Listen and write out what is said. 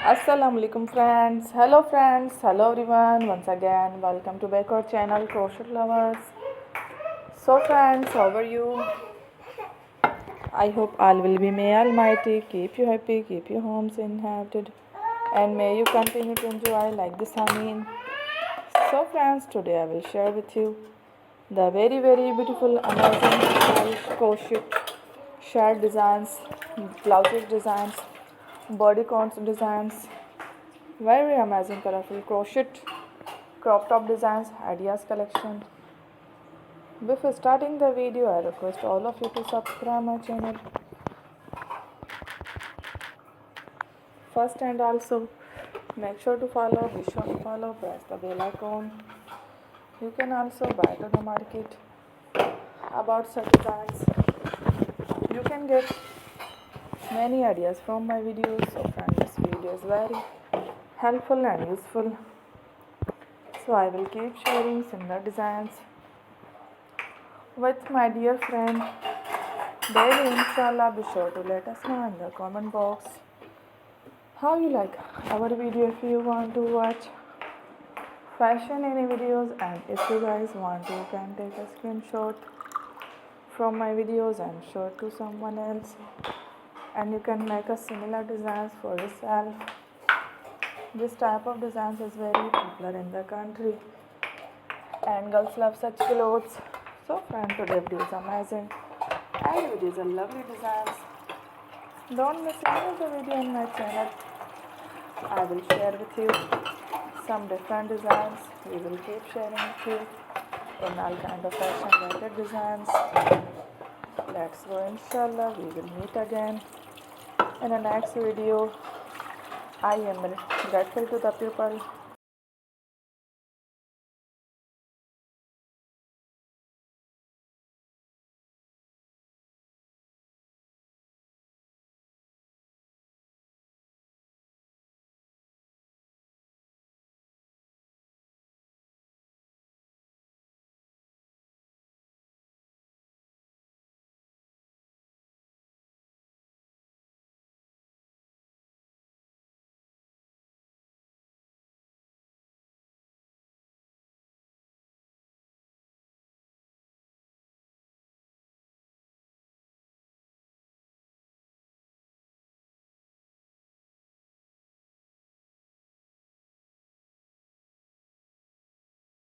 Assalamualaikum friends. Hello friends. Hello everyone. Once again, welcome to back our channel Crochet Lovers. So friends, how are you? I hope all will be may Almighty keep you happy, keep your homes inhabited, and may you continue to enjoy like this. Amin. So friends, today I will share with you the very beautiful, amazing, stylish crochet shirt designs, blouses designs, bodycons designs, very amazing colorful crochet crop top designs ideas collection. Before starting the video, I request all of you to subscribe my channel first, and also make sure to follow, be sure to follow, press the bell icon. You can also buy to the market about such designs. You can get many ideas from my videos. So friends, this video is very helpful and useful. So I will keep sharing similar designs with my dear friend daily. Inshallah, be sure to let us know in the comment box how you like our video. If you want to watch fashion any videos, and if you guys want to, you can take a screenshot from my videos and show it to someone else, and you can make a similar designs for yourself. This type of designs is very popular in the country and girls love such clothes. So friend, today video is amazing and videos are lovely designs. Don't miss any of the video in my channel. I will share with you some different designs. We will keep sharing with you in all kind of fashion related designs. Let's go, inshallah. We will meet again in the next video. I am grateful to the people